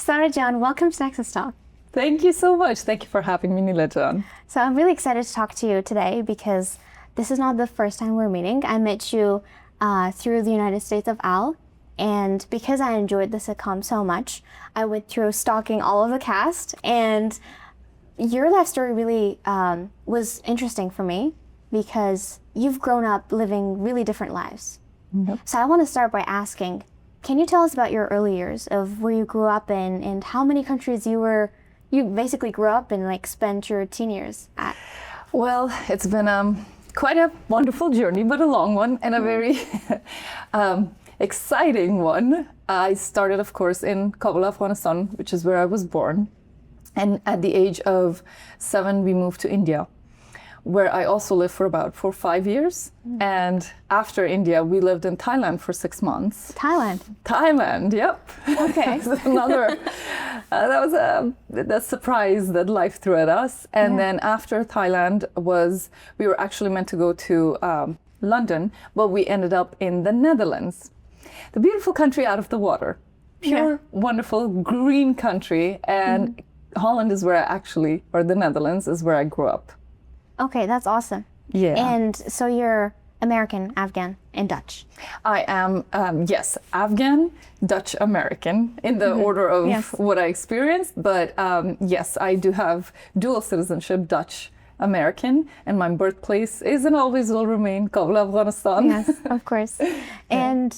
Sitara John, welcome to NexusTalk. Thank you so much. Thank you for having me, Nila John. So I'm really excited to talk to you today because this is not the first time we're meeting. I met you through the United States of Al, and because I enjoyed the sitcom so much, I went through stalking all of the cast, and your life story really was interesting for me because you've grown up living really different lives. Yep. So I want to start by asking, can you tell us about your early years of where you grew up in and how many countries you basically grew up and like spent your teen years at? Well, it's been quite a wonderful journey, but a long one and a very exciting one. I started, of course, in Kabul, Afghanistan, which is where I was born. And at the age of 7, we moved to India, where I also lived for about 4 or 5 years. And after India, we lived in Thailand for 6 months. Thailand, yep. Okay. Another, that was the surprise that life threw at us. And then after Thailand we were actually meant to go to London, but we ended up in the Netherlands, the beautiful country out of the water, pure, wonderful green country. And Holland is where the Netherlands is where I grew up. Okay, that's awesome. Yeah. And so you're American, Afghan, and Dutch. I am, yes, Afghan, Dutch, American in the order of what I experienced. But yes, I do have dual citizenship, Dutch, American, and my birthplace is and always will remain Kabul, Afghanistan. Yes, of course. And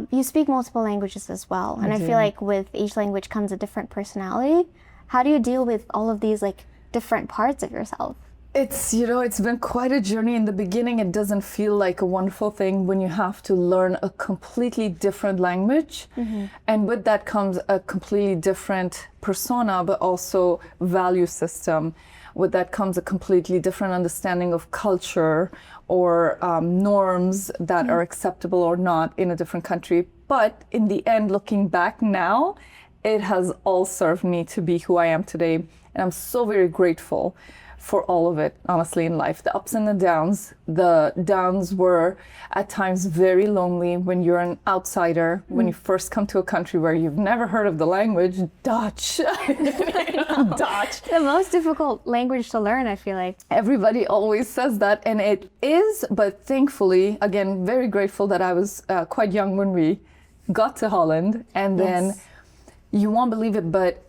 you speak multiple languages as well. And I feel like with each language comes a different personality. How do you deal with all of these like different parts of yourself? It's been quite a journey. In the beginning, it doesn't feel like a wonderful thing when you have to learn a completely different language. And with that comes a completely different persona, but also value system. With that comes a completely different understanding of culture or norms that are acceptable or not in a different country. But in the end, looking back now, it has all served me to be who I am today. And I'm so very grateful for all of it, honestly, in life. The ups and the downs. The downs were at times very lonely when you're an outsider, when you first come to a country where you've never heard of the language, Dutch. Dutch. The most difficult language to learn, I feel like. Everybody always says that, and it is, but thankfully, again, very grateful that I was quite young when we got to Holland. And then, you won't believe it, but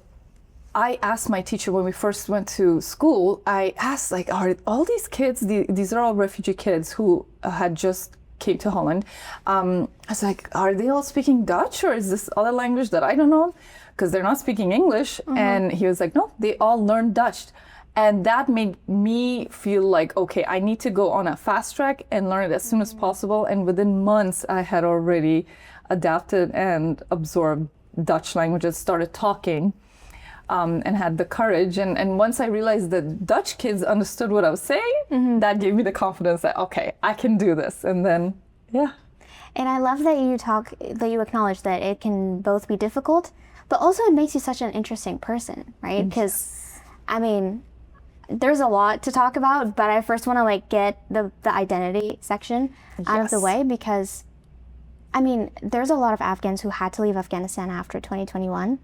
I asked my teacher when we first went to school, I asked, like, are all these kids, these are all refugee kids who had just came to Holland. I was like, are they all speaking Dutch or is this other language that I don't know? Because they're not speaking English. And he was like, no, they all learn Dutch. And that made me feel like, okay, I need to go on a fast track and learn it as soon as possible. And within months, I had already adapted and absorbed Dutch languages, started talking. And had the courage. And once I realized that Dutch kids understood what I was saying, that gave me the confidence that, okay, I can do this. And then, And I love that you acknowledge that it can both be difficult, but also it makes you such an interesting person, right? Because, I mean, there's a lot to talk about, but I first want to like get the identity section out of the way because, I mean, there's a lot of Afghans who had to leave Afghanistan after 2021.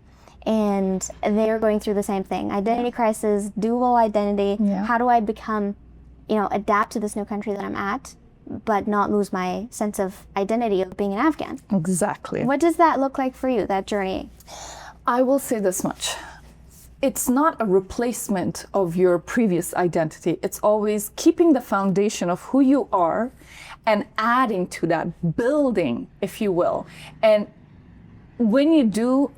And they're going through the same thing. Identity crisis, dual identity. How do I become, adapt to this new country that I'm at, but not lose my sense of identity of being an Afghan? Exactly. What does that look like for you, that journey? I will say this much. It's not a replacement of your previous identity. It's always keeping the foundation of who you are and adding to that, building, if you will. And when you do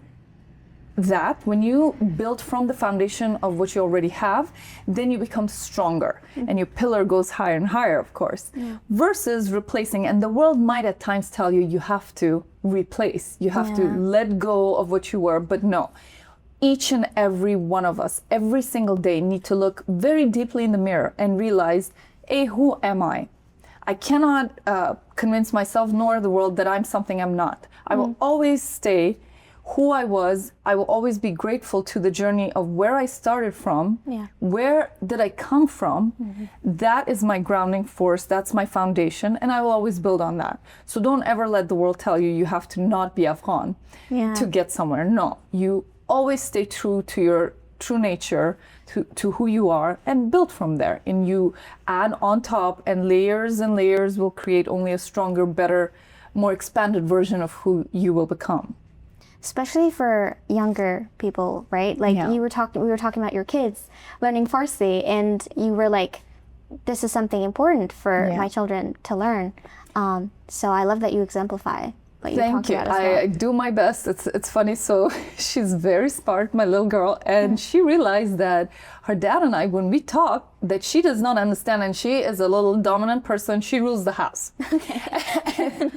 that, when you build from the foundation of what you already have, then you become stronger and your pillar goes higher and higher, of course, versus replacing. And the world might at times tell you, you have to replace, you have to let go of what you were, but no. Each and every one of us, every single day, need to look very deeply in the mirror and realize, hey, who am I? I cannot convince myself nor the world that I'm something I'm not. I will always stay who I was. I will always be grateful to the journey of where I started from. Where did I come from? That is my grounding force. That's my foundation. And I will always build on that. So don't ever let the world tell you you have to not be Afghan to get somewhere. No, you always stay true to your true nature, to who you are, and build from there. And you add on top, and layers will create only a stronger, better, more expanded version of who you will become. Especially for younger people, right? Like we were talking about your kids learning Farsi, and you were like, this is something important for my children to learn. So I love that you exemplify what you talked about as well. I do my best. It's funny. So she's very smart, my little girl, and she realized that her dad and I, when we talk, that she does not understand, and she is a little dominant person. She rules the house. Okay. And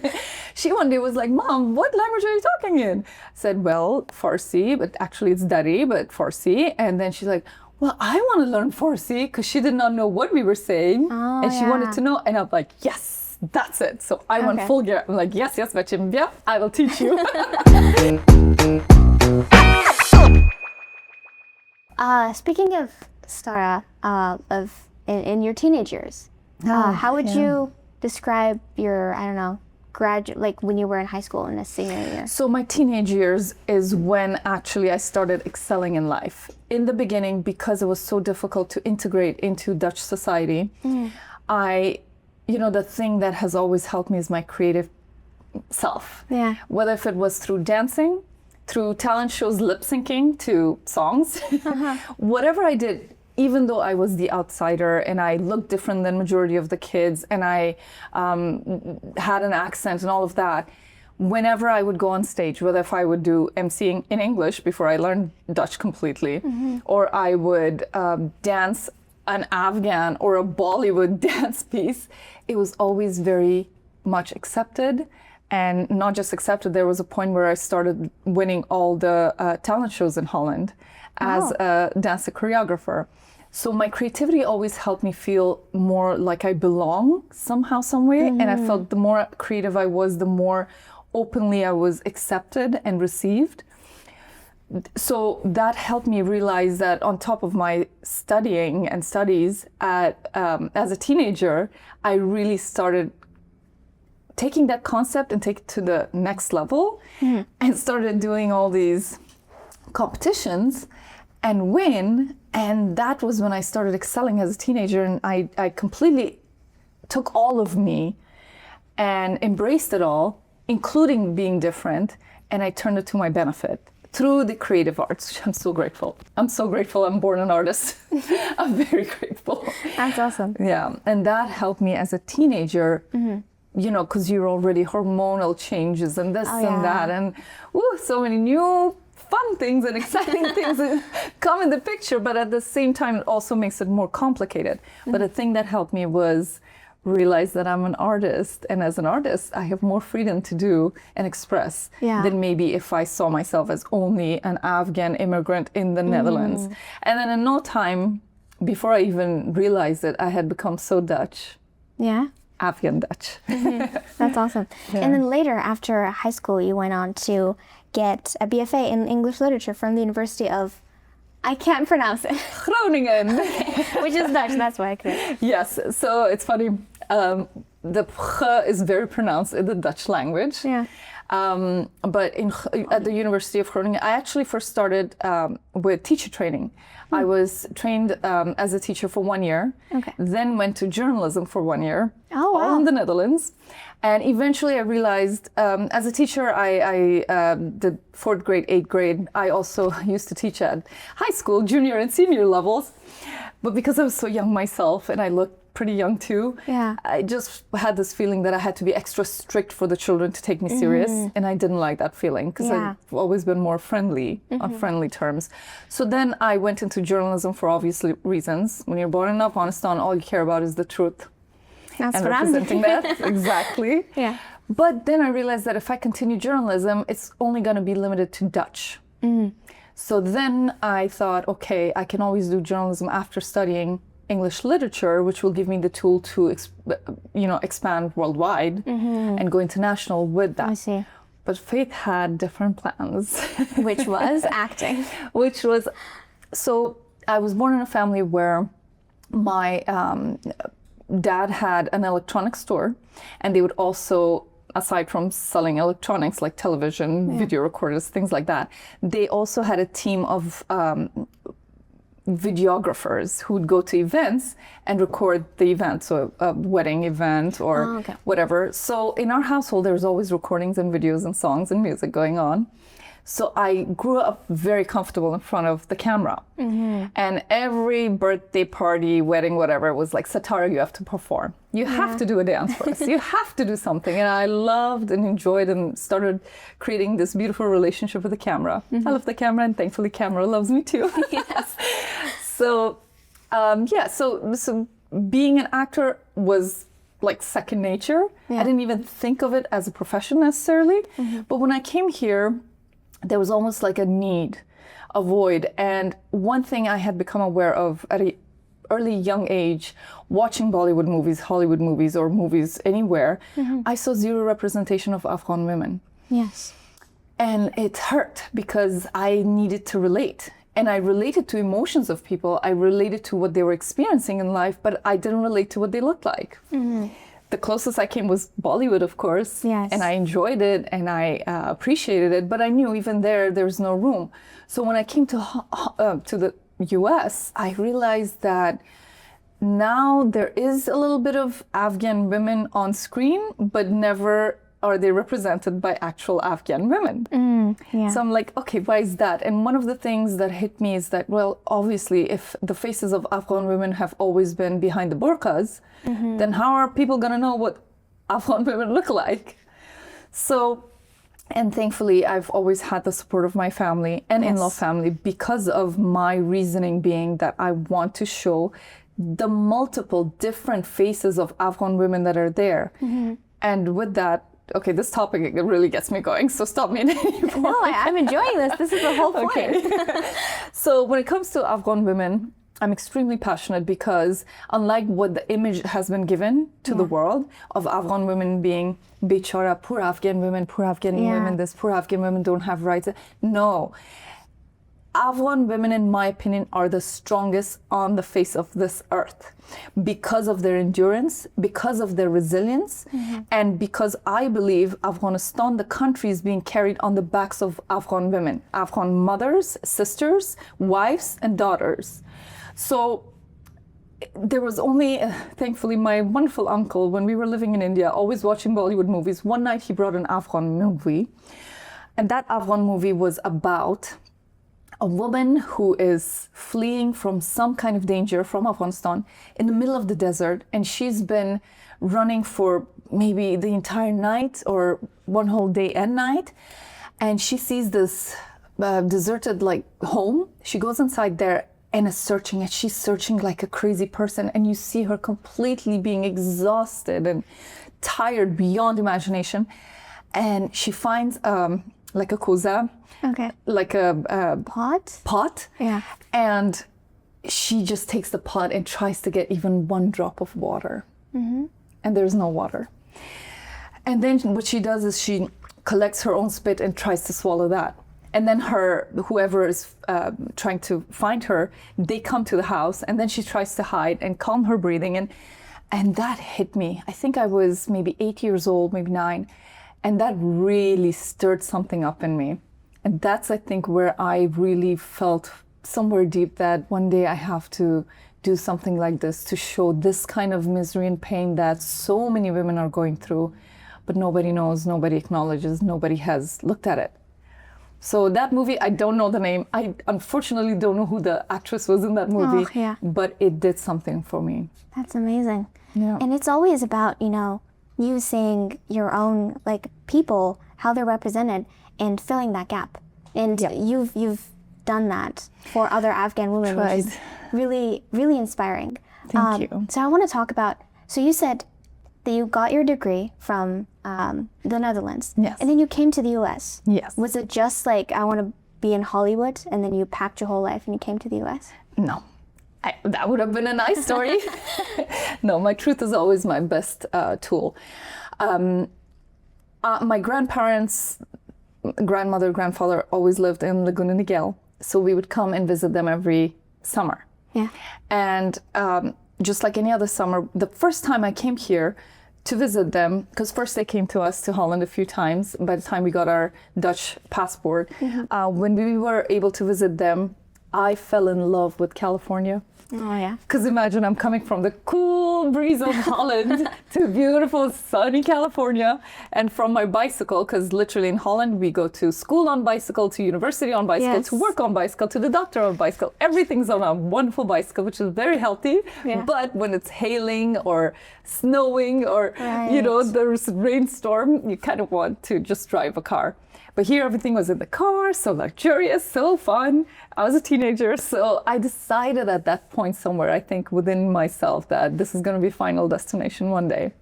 she one day was like, Mom, what language are you talking in? I said, well, Farsi, but actually it's Dari, but Farsi. And then she's like, well, I want to learn Farsi, because she did not know what we were saying, and she wanted to know. And I'm like, yes. That's it. So I went full gear. I'm like, yes, bachim, yeah, I will teach you. Speaking of Sitara, in your teenage years, how would you describe your, I don't know, like when you were in high school in a senior year? So my teenage years is when actually I started excelling in life. In the beginning, because it was so difficult to integrate into Dutch society, the thing that has always helped me is my creative self. Yeah. Whether if it was through dancing, through talent shows, lip syncing to songs, whatever I did, even though I was the outsider and I looked different than majority of the kids, and I had an accent and all of that, whenever I would go on stage, whether if I would do emceeing in English before I learned Dutch completely, or I would dance an Afghan or a Bollywood dance piece, it was always very much accepted. And not just accepted, there was a point where I started winning all the talent shows in Holland as a dancer choreographer. So my creativity always helped me feel more like I belong somehow, some way. And I felt the more creative I was, the more openly I was accepted and received. So that helped me realize that on top of my studying and studies as a teenager, I really started taking that concept and take it to the next level, and started doing all these competitions and win. And that was when I started excelling as a teenager, and I completely took all of me and embraced it all, including being different, and I turned it to my benefit through the creative arts, which I'm so grateful. I'm so grateful I'm born an artist. I'm very grateful. That's awesome. Yeah, and that helped me as a teenager, because you're already hormonal changes and this and that, and so many new fun things and exciting things that come in the picture, but at the same time, it also makes it more complicated. But the thing that helped me was realize that I'm an artist, and as an artist, I have more freedom to do and express than maybe if I saw myself as only an Afghan immigrant in the Netherlands. And then in no time, before I even realized it, I had become so Dutch. Yeah. Afghan Dutch. That's awesome. Yeah. And then later, after high school, you went on to get a BFA in English literature from the University of, I can't pronounce it. Groningen. Which is Dutch, that's why I couldn't. Yes, so it's funny. The ph is very pronounced in the Dutch language. Yeah. But at the University of Groningen, I actually first started with teacher training. I was trained as a teacher for 1 year, then went to journalism for 1 year, all in the Netherlands. And eventually I realized, as a teacher, I did 4th grade, 8th grade. I also used to teach at high school, junior and senior levels. But because I was so young myself, and I looked pretty young too, I just had this feeling that I had to be extra strict for the children to take me serious. And I didn't like that feeling, because I've always been more friendly, on friendly terms. So then I went into journalism for obvious reasons. When you're born in Afghanistan, all you care about is the truth. That's and what representing that, exactly. Yeah. But then I realized that if I continue journalism, it's only going to be limited to Dutch. So then I thought, okay, I can always do journalism after studying English literature, which will give me the tool to, expand worldwide and go international with that. I see. But Faith had different plans. Which was acting. So I was born in a family where my dad had an electronics store, and they would also aside from selling electronics like television, video recorders, things like that, they also had a team of videographers who would go to events and record the event, so a wedding event or whatever. So in our household, there was always recordings and videos and songs and music going on. So I grew up very comfortable in front of the camera. And every birthday party, wedding, whatever, was like, Sitara, you have to perform. You have to do a dance for us. You have to do something. And I loved and enjoyed and started creating this beautiful relationship with the camera. I love the camera, and thankfully camera loves me too. Yes. So, so being an actor was like second nature. I didn't even think of it as a profession necessarily. But when I came here, there was almost like a need, a void. And one thing I had become aware of at an early young age, watching Bollywood movies, Hollywood movies, or movies anywhere, I saw zero representation of Afghan women. Yes. And it hurt because I needed to relate. And I related to emotions of people. I related to what they were experiencing in life, but I didn't relate to what they looked like. The closest I came was Bollywood, of course. Yes. And I enjoyed it and I appreciated it, but I knew even there was no room. So when I came to the US, I realized that now there is a little bit of Afghan women on screen, but never are they represented by actual Afghan women. So I'm like, okay, why is that? And one of the things that hit me is that, well, obviously, if the faces of Afghan women have always been behind the burqas, then how are people gonna know what Afghan women look like? So, and thankfully, I've always had the support of my family and in-law family because of my reasoning being that I want to show the multiple different faces of Afghan women that are there. And with that, okay, this topic really gets me going, so stop me at any point. No, I'm enjoying this. This is the whole point. So when it comes to Afghan women, I'm extremely passionate because unlike what the image has been given to the world of Afghan women being bechara, poor Afghan women, this, poor Afghan women don't have rights. No. Afghan women, in my opinion, are the strongest on the face of this earth because of their endurance, because of their resilience, and because I believe Afghanistan, the country, is being carried on the backs of Afghan women, Afghan mothers, sisters, wives, and daughters. So there was only, thankfully, my wonderful uncle, when we were living in India, always watching Bollywood movies. One night he brought an Afghan movie, and that Afghan movie was about a woman who is fleeing from some kind of danger from Afghanistan in the middle of the desert, and she's been running for maybe the entire night or one whole day and night, and she sees this deserted like home. She goes inside there and is searching, and she's searching like a crazy person, and you see her completely being exhausted and tired beyond imagination, and she finds like a koza, like a pot, and she just takes the pot and tries to get even one drop of water, and there's no water. And then what she does is she collects her own spit and tries to swallow that. And then whoever is trying to find her, they come to the house, and then she tries to hide and calm her breathing, and that hit me. I think I was maybe 8 years old, maybe 9. And that really stirred something up in me. And that's, I think, where I really felt somewhere deep that one day I have to do something like this to show this kind of misery and pain that so many women are going through, but nobody knows, nobody acknowledges, nobody has looked at it. So that movie, I don't know the name. I unfortunately don't know who the actress was in that movie, but it did something for me. That's amazing. Yeah. And it's always about, you seeing your own people, how they're represented, and filling that gap. And you've done that for other Afghan women, which is really, really inspiring. Thank you. So I want to talk about, so you said that you got your degree from the Netherlands. Yes. And then you came to the US. Yes. Was it just like, I want to be in Hollywood, and then you packed your whole life and you came to the US? No. That would have been a nice story. No, my truth is always my best tool. My grandparents, grandmother, grandfather always lived in Laguna Niguel. So we would come and visit them every summer. Yeah. And just like any other summer, the first time I came here to visit them, because first they came to us to Holland a few times. By the time we got our Dutch passport, when we were able to visit them, I fell in love with California. Oh, yeah. Because imagine I'm coming from the cool breeze of Holland to beautiful sunny California, and from my bicycle, because literally in Holland we go to school on bicycle, to university on bicycle, Yes. to work on bicycle, to the doctor on bicycle. Everything's on a wonderful bicycle, which is very healthy. Yeah. But when it's hailing or snowing or, Right. there's a rainstorm, you kind of want to just drive a car. But here everything was in the car, so luxurious, so fun. I was a teenager, so I decided at that point somewhere, I think within myself, that this is going to be final destination one day.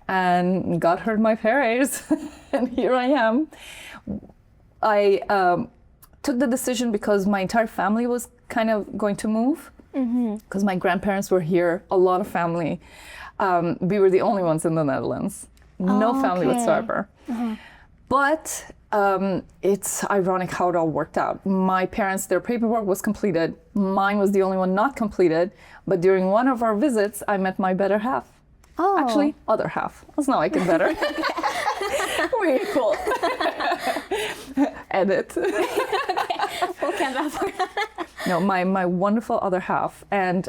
And God heard my prayers, and here I am. I took the decision because my entire family was kind of going to move, because my grandparents were here, a lot of family. We were the only ones in the Netherlands, no family okay. whatsoever. But it's ironic how it all worked out. My parents, their paperwork was completed. Mine was the only one not completed. But during one of our visits, I met my better half. Oh. Actually, other half. Let's not make it better. We're equal. Edit. We'll count that for No, my wonderful other half. And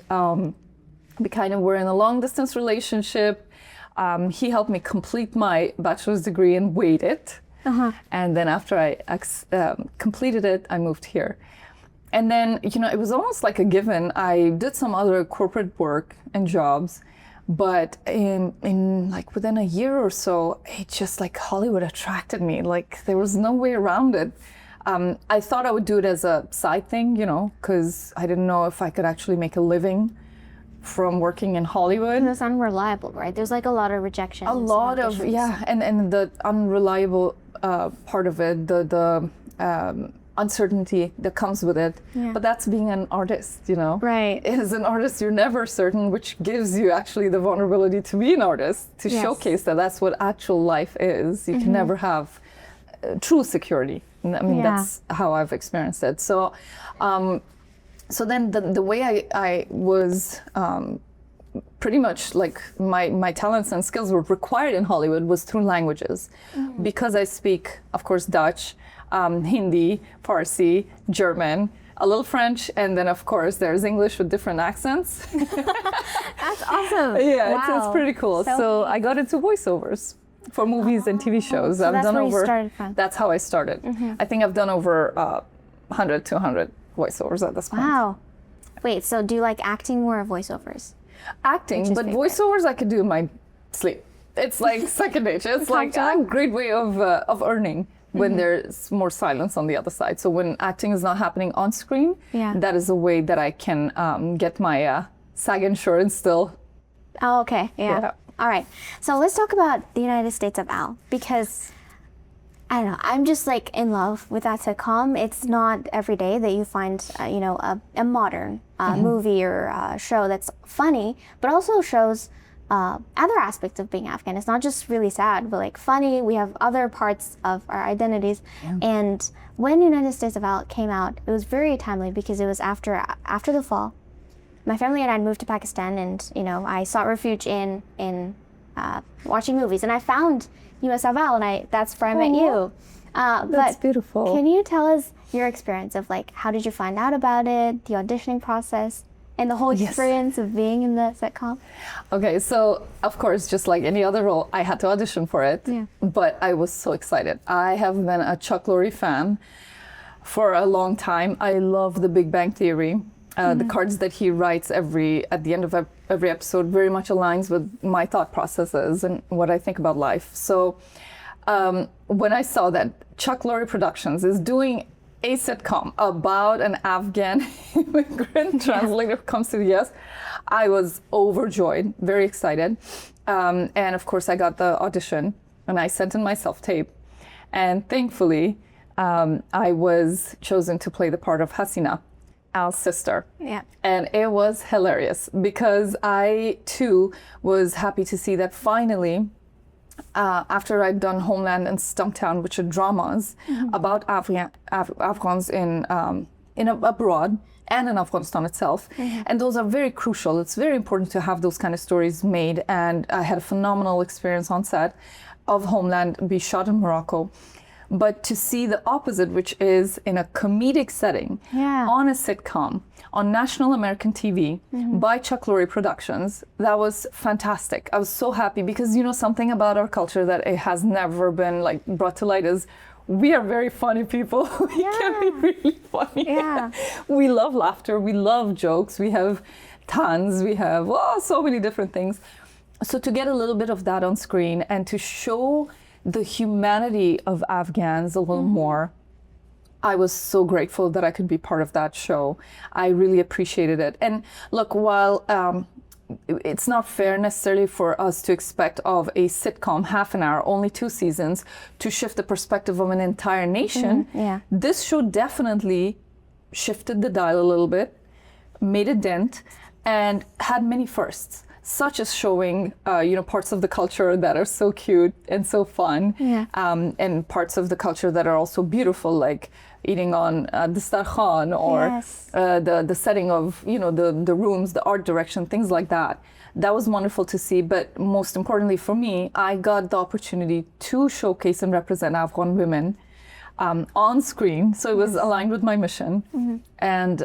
we kind of were in a long distance relationship. He helped me complete my bachelor's degree and waited. And then after I completed it, I moved here. And then, it was almost like a given. I did some other corporate work and jobs, but in like within a year or so, it just like Hollywood attracted me. Like there was no way around it. I thought I would do it as a side thing, because I didn't know if I could actually make a living from working in Hollywood. It's unreliable, right? There's like a lot of rejections. A lot of, and the unreliable part of it, the uncertainty that comes with it. Yeah. But that's being an artist, Right. As an artist, you're never certain, which gives you actually the vulnerability to be an artist, to Yes. showcase that that's what actual life is. You can never have true security. I mean, that's how I've experienced it. So, so then the way I was pretty much like my talents and skills were required in Hollywood was through languages. Because I speak, of course, Dutch, Hindi, Farsi, German, a little French, and then of course there's English with different accents. That's awesome. Yeah, Wow. it's pretty cool. So I got into voiceovers for movies and TV shows. So I've that's done where over. you started from. That's how I started. I think I've done over 100 to 100 voiceovers at this point. Wow. Wait, so do you like acting more or voiceovers? Acting, Which is but favorite? voiceovers I could do in my sleep. It's like second nature. It's like a great way of earning when there's more silence on the other side. So when acting is not happening on screen, that is a way that I can get my SAG insurance still. Oh, okay. Yeah. Yeah. All right. So let's talk about the United States of Al, because I don't know, I'm just like in love with that sitcom. It's not every day that you find, a modern movie or show that's funny, but also shows other aspects of being Afghan. It's not just really sad, but like funny. We have other parts of our identities. And when United States of Al came out, it was very timely because it was after the fall. My family and I moved to Pakistan, and I sought refuge in watching movies, and I found US of Al, and that's where I met you. That's beautiful. Can you tell us your experience of like how did you find out about it, the auditioning process, and the whole experience of being in the sitcom? Okay, so of course, just like any other role, I had to audition for it. Yeah. But I was so excited. I have been a Chuck Lorre fan for a long time. I love The Big Bang Theory. The cards that he writes at the end of every episode very much aligns with my thought processes and what I think about life. So when I saw that Chuck Lorre Productions is doing a sitcom about an Afghan immigrant translator who comes to the US, I was overjoyed, very excited. And of course I got the audition and I sent in my self-tape. And thankfully, I was chosen to play the part of Hasina, Al's sister. Yeah. And it was hilarious because I too was happy to see that finally, after I'd done Homeland and Stumptown, which are dramas about Afghans in abroad and in Afghanistan itself. And those are very crucial. It's very important to have those kind of stories made. And I had a phenomenal experience on set of Homeland be shot in Morocco. But to see the opposite, which is in a comedic setting, on a sitcom, on national American TV, by Chuck Lorre Productions, that was fantastic. I was so happy because, you know, something about our culture that it has never been like brought to light is we are very funny people. We can be really funny. Yeah. We love laughter. We love jokes. We have tons. We have so many different things. So to get a little bit of that on screen and to show the humanity of Afghans a little more, I was so grateful that I could be part of that show. I really appreciated it. And look, while it's not fair necessarily for us to expect of a sitcom, half an hour, only 2 seasons, to shift the perspective of an entire nation, this show definitely shifted the dial a little bit, made a dent, and had many firsts, such as showing, parts of the culture that are so cute and so fun, and parts of the culture that are also beautiful, like eating on the starkhan, or the setting of, the rooms, the art direction, things like that. That was wonderful to see. But most importantly for me, I got the opportunity to showcase and represent Afghan women on screen, so it was aligned with my mission. And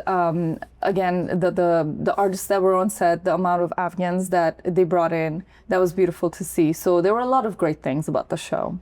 again, the artists that were on set, the amount of Afghans that they brought in, that was beautiful to see. So there were a lot of great things about the show.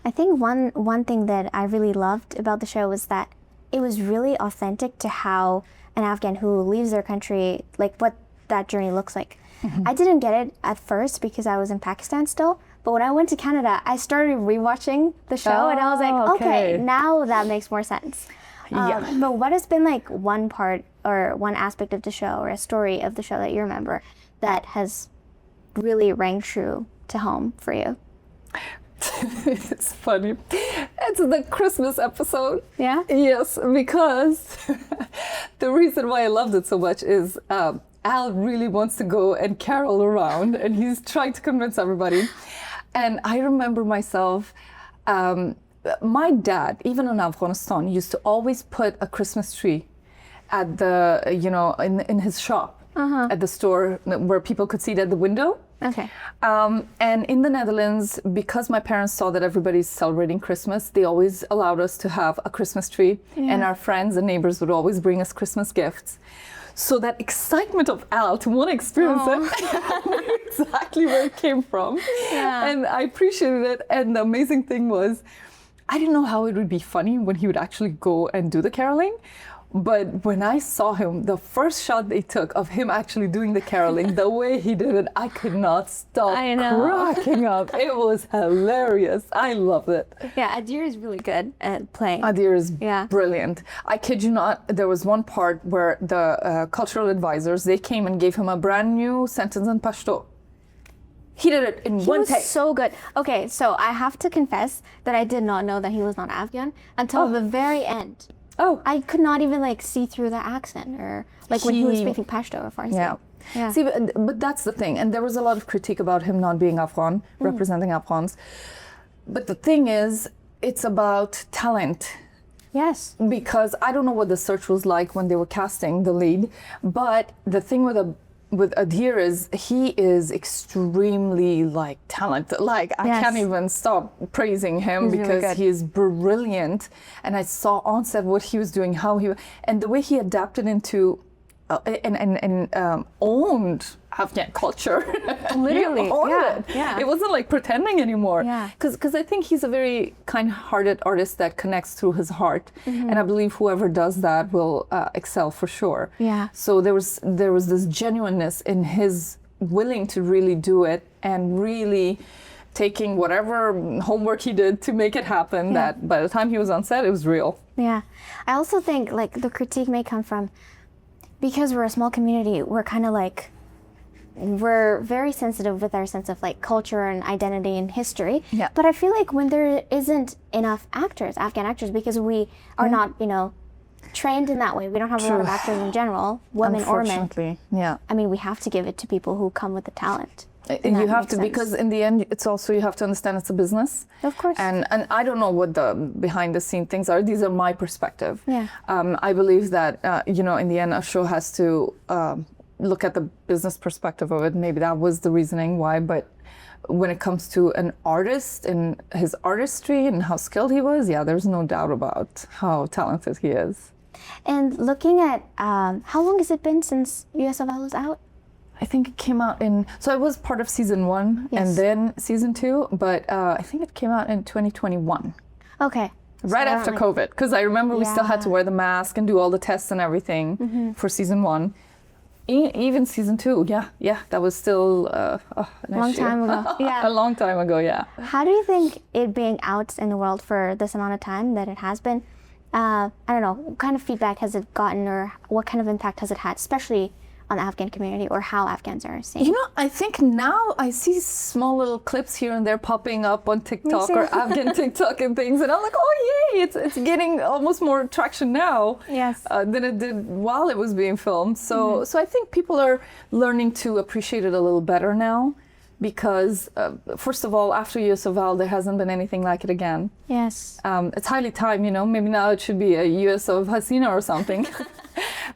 I think one thing that I really loved about the show was that it was really authentic to how an Afghan who leaves their country, like what that journey looks like. I didn't get it at first because I was in Pakistan still. But when I went to Canada, I started rewatching the show, and I was like, okay, now that makes more sense. But what has been like one part or one aspect of the show or a story of the show that you remember that has really rang true to home for you? It's funny. It's the Christmas episode. Yeah? Yes, because the reason why I loved it so much is Al really wants to go and carol around, and he's trying to convince everybody. And I remember myself, my dad, even in Afghanistan, used to always put a Christmas tree at the, in his shop, at the store where people could see it at the window. Okay. And in the Netherlands, because my parents saw that everybody's celebrating Christmas, they always allowed us to have a Christmas tree, and our friends and neighbors would always bring us Christmas gifts. So that excitement of Al to want to experience it, I knew exactly where it came from. And I appreciated it. And the amazing thing was, I didn't know how it would be funny when he would actually go and do the caroling. But when I saw him, the first shot they took of him actually doing the caroling, the way he did it, I could not stop cracking up. It was hilarious. I loved it. Yeah, Adir is really good at playing. Adir is brilliant. I kid you not, there was one part where the cultural advisors, they came and gave him a brand new sentence in Pashto. He did it in one take. He was so good. Okay, so I have to confess that I did not know that he was not Afghan until the very end. I could not even see through the accent or when he was speaking Pashto or Farsi. Yeah. See, but that's the thing. And there was a lot of critique about him not being Afghan, representing Afghans. But the thing is, it's about talent. Yes. Because I don't know what the search was like when they were casting the lead, but the thing with Adir is he is extremely talented. I can't even stop praising him. He's because really he is brilliant. And I saw on set what he was doing, and the way he adapted into and owned Afghan culture. Literally, he owned it. Yeah. It wasn't pretending anymore. Yeah. Because I think he's a very kind-hearted artist that connects through his heart, and I believe whoever does that will excel for sure. Yeah. So there was this genuineness in his willing to really do it and really taking whatever homework he did to make it happen. That by the time he was on set, it was real. Yeah. I also think the critique may come from because we're a small community. We're kind of we're very sensitive with our sense of culture and identity and history. Yeah. But I feel when there isn't enough actors, Afghan actors, because we are not, trained in that way. We don't have a lot of actors in general, women or men. Unfortunately, yeah. I mean, we have to give it to people who come with the talent. You have to, because in the end, it's also, you have to understand it's a business. Of course. And I don't know what the behind the scene things are. These are my perspective. Yeah. I believe that, in the end, a show has to look at the business perspective of it. Maybe that was the reasoning why, but when it comes to an artist and his artistry and how skilled he was, yeah, there's no doubt about how talented he is. And looking at, how long has it been since US of L is out? I think it came out so I was part of season 1 and then season 2, but I think it came out in 2021. Okay. Right after COVID, because I remember we still had to wear the mask and do all the tests and everything for season 1. Even season 2, yeah, that was still a long time ago. Yeah. A long time ago, yeah. How do you think it being out in the world for this amount of time that it has been, I don't know, what kind of feedback has it gotten, or what kind of impact has it had, especially on the Afghan community, or how Afghans are seeing? I think now I see small little clips here and there popping up on TikTok or Afghan TikTok and things, and I'm like, oh yay, it's getting almost more traction now than it did while it was being filmed. So I think people are learning to appreciate it a little better now, because first of all, after US of L, there hasn't been anything like it again. Yes. It's highly time, maybe now it should be a US of Hasina or something.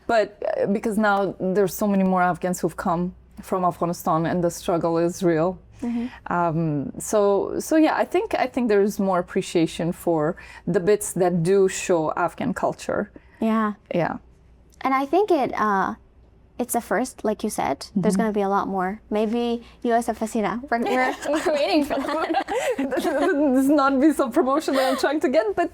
But because now there's so many more Afghans who've come from Afghanistan, and the struggle is real. So yeah, I think there's more appreciation for the bits that do show Afghan culture. Yeah. Yeah. And I think it's a first, like you said. There's going to be a lot more. Maybe US of Hasina. We're waiting for that. This is not be some promotion that I'm trying to get, but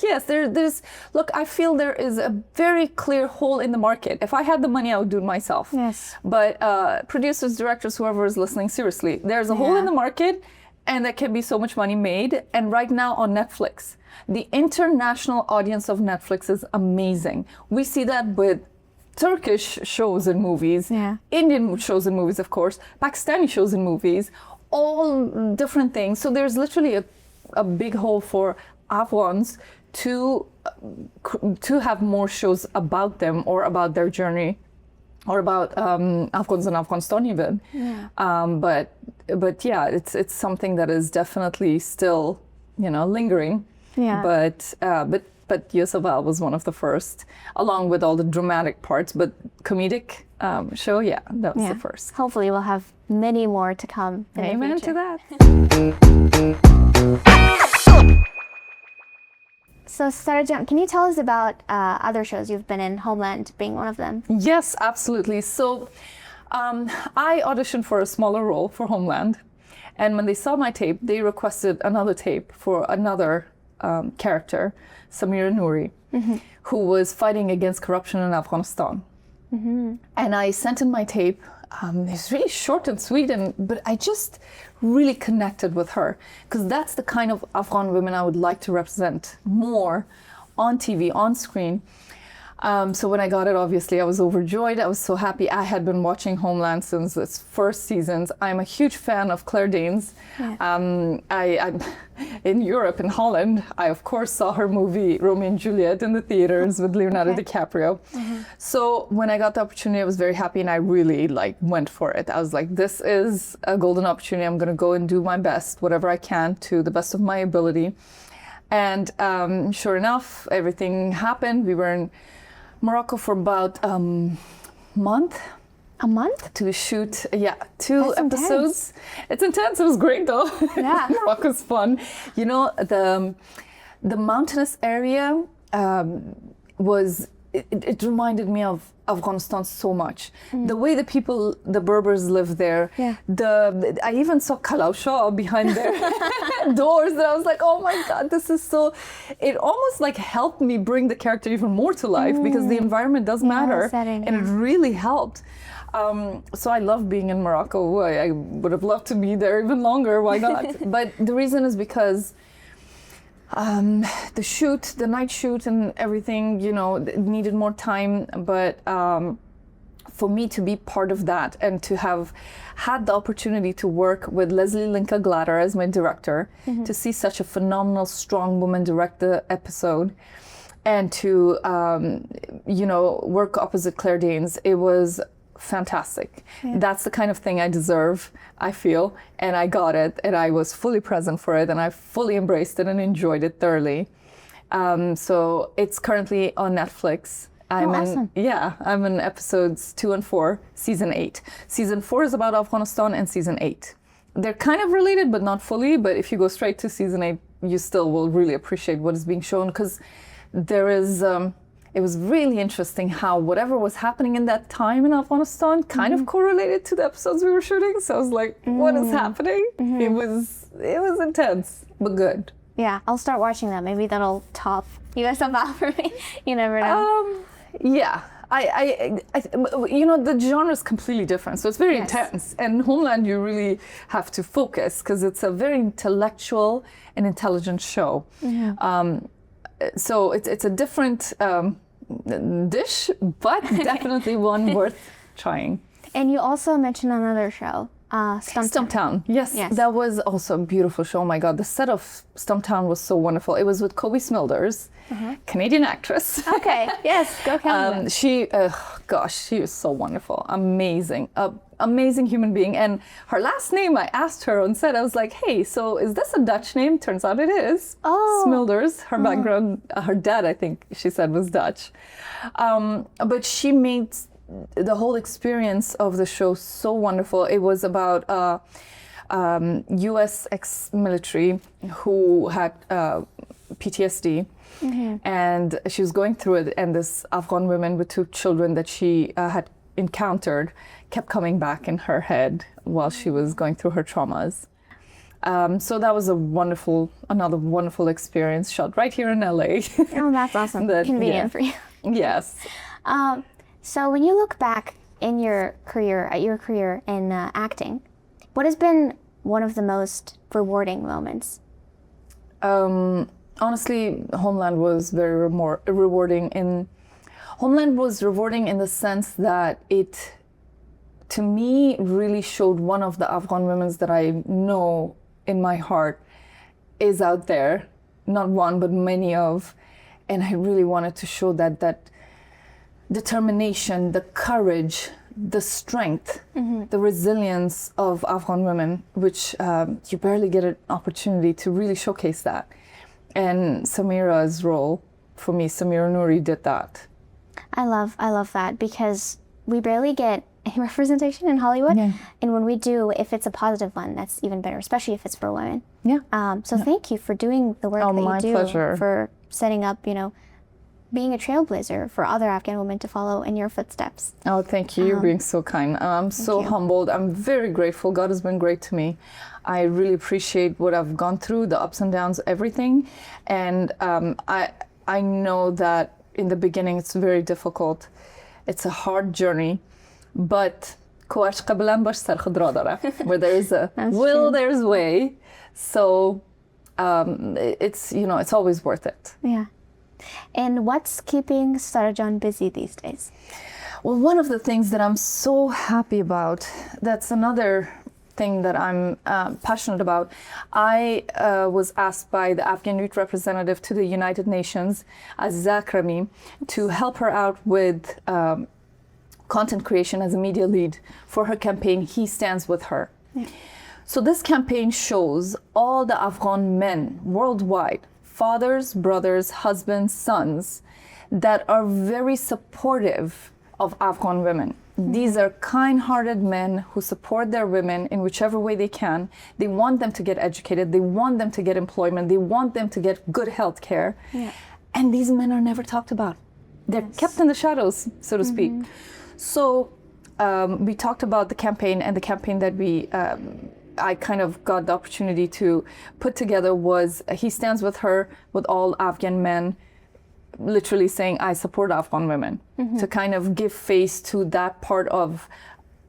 yes, there's. Look, I feel there is a very clear hole in the market. If I had the money, I would do it myself. Yes. But producers, directors, whoever is listening, seriously, there's a hole in the market, and there can be so much money made. And right now on Netflix, the international audience of Netflix is amazing. We see that with Turkish shows and movies, Indian shows and movies, of course, Pakistani shows and movies, all different things. So there's literally a big hole for Afghans to have more shows about them, or about their journey, or about Afghans and Afghanistan even. But yeah, it's something that is definitely still lingering. Yeah. But US of L was one of the first, along with all the dramatic parts, but comedic show, that was the first. Hopefully we'll have many more to come. Amen to that. So Sitara, can you tell us about other shows you've been in, Homeland being one of them? Yes, absolutely. So I auditioned for a smaller role for Homeland, and when they saw my tape, they requested another tape for another character, Samira Nouri, who was fighting against corruption in Afghanistan. And I sent in my tape. It's really short and sweet, but I just really connected with her, because that's the kind of Afghan women I would like to represent more on TV, on screen. So when I got it, obviously, I was overjoyed. I was so happy. I had been watching Homeland since its first seasons. I'm a huge fan of Claire Danes. I in Europe, in Holland, I, of course, saw her movie Romeo and Juliet in the theaters with Leonardo DiCaprio. So when I got the opportunity, I was very happy, and I really went for it. I was like, this is a golden opportunity. I'm going to go and do my best, whatever I can, to the best of my ability. And sure enough, everything happened. We were in Morocco for about a month. A month? To shoot, 2 That's episodes. Intense. It's intense. It was great though. Yeah. Morocco's fun. The mountainous area it reminded me of Afghanistan so much. The way the people, the Berbers live there. Yeah. I even saw Kalausha behind their doors, and I was like, oh my God, this is so. It almost helped me bring the character even more to life, because the environment does matter, setting, and it really helped. So I love being in Morocco. I would have loved to be there even longer. Why not? But the reason is because the night shoot and everything, it needed more time. But for me to be part of that, and to have had the opportunity to work with Leslie Linka Glatter as my director, to see such a phenomenal, strong woman direct the episode, and to, work opposite Claire Danes. It was fantastic. Yeah. That's the kind of thing I deserve, I feel, and I got it, and I was fully present for it, and I fully embraced it and enjoyed it thoroughly. So it's currently on Netflix. Awesome. I'm in episodes 2 and 4, season 8. Season 4 is about Afghanistan, and season 8. They're kind of related, but not fully. But if you go straight to season 8, you still will really appreciate what is being shown, because there is, it was really interesting how whatever was happening in that time in Afghanistan kind of correlated to the episodes we were shooting. So I was like, what is happening? It was intense, but good. Yeah, I'll start watching that. Maybe that'll top US somehow for me. You never know. Yeah. The genre is completely different, so it's very intense. And Homeland, you really have to focus, because it's a very intellectual and intelligent show. So it's a different dish, but definitely one worth trying. And you also mentioned another show, Stumptown. Yes, that was also a beautiful show. Oh my God, the set of Stumptown was so wonderful. It was with Kobe Smilders, Canadian actress. Okay, yes, go Canada. She is so wonderful, amazing, amazing human being. And her last name, I asked her on set, I was like, hey, so is this a Dutch name? Turns out it is. Oh. Smilders, her background, her dad, I think she said, was Dutch. But she made the whole experience of the show so wonderful. It was about US ex-military who had PTSD, and she was going through it, and this Afghan woman with 2 children that she had encountered kept coming back in her head while she was going through her traumas. So that was another wonderful experience, shot right here in LA. Oh, that's awesome. Convenient for you. Yes. So when you look back in your career, in acting, what has been one of the most rewarding moments? Honestly, Homeland was very rewarding. Homeland was rewarding in the sense that it, to me, really showed one of the Afghan women that I know in my heart is out there, not one, but many of, and I really wanted to show that determination, the courage, the strength, the resilience of Afghan women, which you barely get an opportunity to really showcase that. And Samira's role, for me, Samira Nouri did that. I love that, because we barely get any representation in Hollywood. Yeah. And when we do, if it's a positive one, that's even better, especially if it's for women. Yeah. Thank you for doing the work that you do. Pleasure. For setting up, being a trailblazer for other Afghan women to follow in your footsteps. Oh, thank you. You're being so kind. I'm so humbled. I'm very grateful. God has been great to me. I really appreciate what I've gone through, the ups and downs, everything. And I know that in the beginning it's very difficult. It's a hard journey, but where there is a will, there's a way. So it's always worth it. Yeah. And what's keeping Sitara busy these days? Well, one of the things that I'm so happy about, that's another thing that I'm passionate about. I was asked by the Afghan youth representative to the United Nations, Aziza Akrami, to help her out with content creation as a media lead for her campaign, He Stands With Her. Yeah. So this campaign shows all the Afghan men worldwide, fathers, brothers, husbands, sons, that are very supportive of Afghan women. These are kind-hearted men who support their women in whichever way they can. They want them to get educated. They want them to get employment. They want them to get good health care. Yeah. And these men are never talked about. They're kept in the shadows, so to speak. So we talked about the campaign, and the campaign that I kind of got the opportunity to put together was He Stands With Her, with all Afghan men literally saying, I support Afghan women, to kind of give face to that part of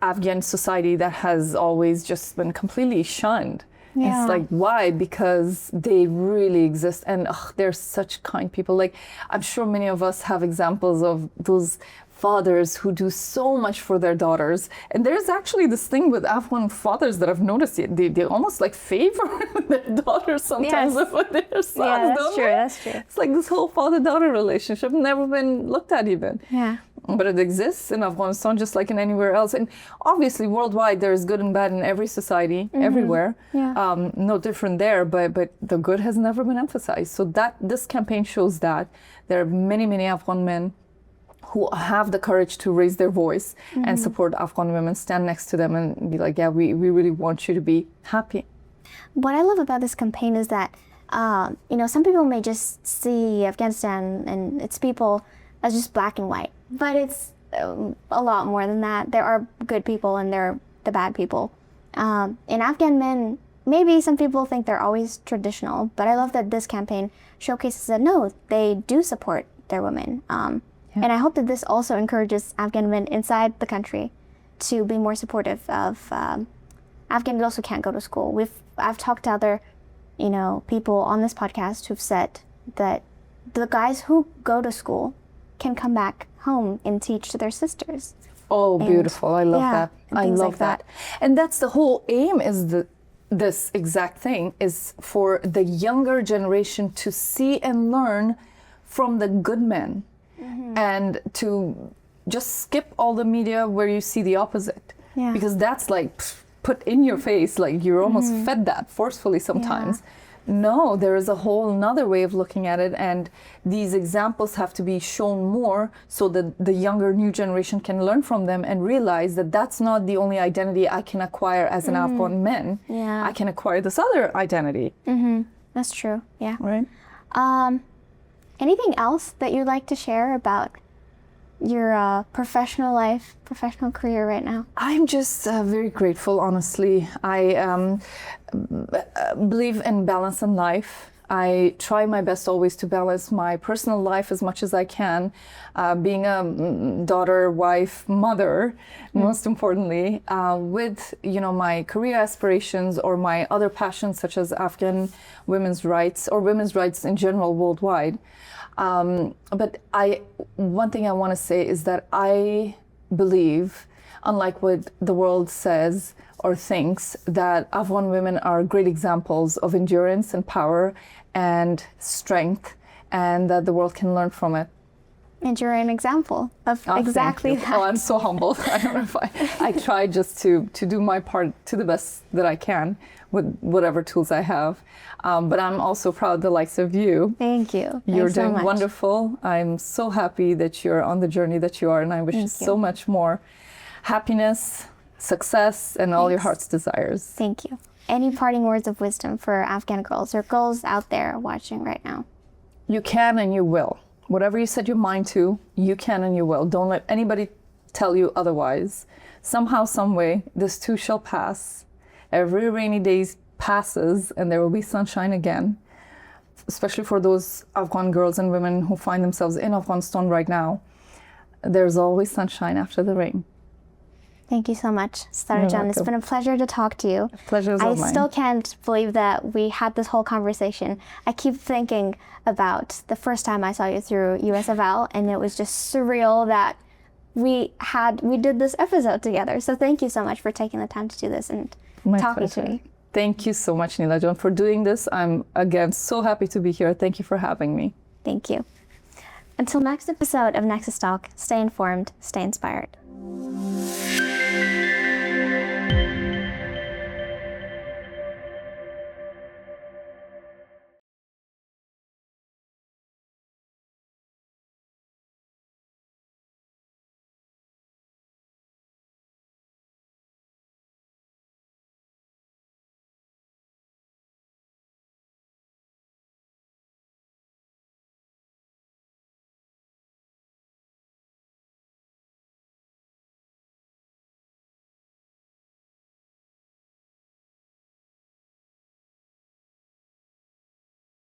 Afghan society that has always just been completely shunned. Yeah. It's like, why? Because they really exist, and they're such kind people. Like, I'm sure many of us have examples of those fathers who do so much for their daughters. And there's actually this thing with Afghan fathers that I've noticed, they almost like favor their daughters sometimes over their sons. Yeah, that's true. That's true. It's like this whole father-daughter relationship never been looked at even. Yeah. But it exists in Afghanistan just like in anywhere else. And obviously worldwide there is good and bad in every society, everywhere. Yeah. No different there, but the good has never been emphasized. So that this campaign shows that there are many, many Afghan men who have the courage to raise their voice and support Afghan women, stand next to them and be like, yeah, we really want you to be happy. What I love about this campaign is that, some people may just see Afghanistan and its people as just black and white, but it's a lot more than that. There are good people and there are the bad people. And Afghan men, maybe some people think they're always traditional, but I love that this campaign showcases that no, they do support their women. And I hope that this also encourages Afghan men inside the country to be more supportive of Afghan girls who can't go to school. I've talked to other, people on this podcast who've said that the guys who go to school can come back home and teach to their sisters. Oh, beautiful. I love that. I love like that. And that's the whole aim is this exact thing is for the younger generation to see and learn from the good men and to just skip all the media where you see the opposite. Yeah. Because that's like put in your face, like you're almost fed that forcefully sometimes. Yeah. No, there is a whole another way of looking at it, and these examples have to be shown more so that the younger new generation can learn from them and realize that that's not the only identity I can acquire as an Afghan man. Yeah. I can acquire this other identity. That's true. Yeah. Right. Anything else that you'd like to share about your professional life, professional career right now? I'm just very grateful, honestly. I believe in balance in life. I try my best always to balance my personal life as much as I can, being a daughter, wife, mother, most importantly, with my career aspirations or my other passions such as Afghan women's rights or women's rights in general worldwide. But one thing I want to say is that I believe, unlike what the world says or thinks, that Afghan women are great examples of endurance and power and strength, and that the world can learn from it. And you're an example of exactly that. Oh, I'm so humbled. I don't know if I try just to do my part to the best that I can with whatever tools I have. But I'm also proud of the likes of you. Thank you. You're Thanks so doing much. Wonderful. I'm so happy that you're on the journey that you are, and I wish you so much more happiness, success, and all your heart's desires. Thank you. Any parting words of wisdom for Afghan girls or girls out there watching right now? You can and you will. Whatever you set your mind to, you can and you will. Don't let anybody tell you otherwise. Somehow, some way, this too shall pass. Every rainy day passes and there will be sunshine again, especially for those Afghan girls and women who find themselves in Afghanistan right now. There's always sunshine after the rain. Thank you so much, Sitara Jan. It's been a pleasure to talk to you. Pleasure is all mine. I still can't believe that we had this whole conversation. I keep thinking about the first time I saw you through USFL, and it was just surreal that we did this episode together. So thank you so much for taking the time to do this and talking to me. Thank you so much, Nila John, for doing this. I'm, again, so happy to be here. Thank you for having me. Thank you. Until next episode of NexusTalk, stay informed, stay inspired.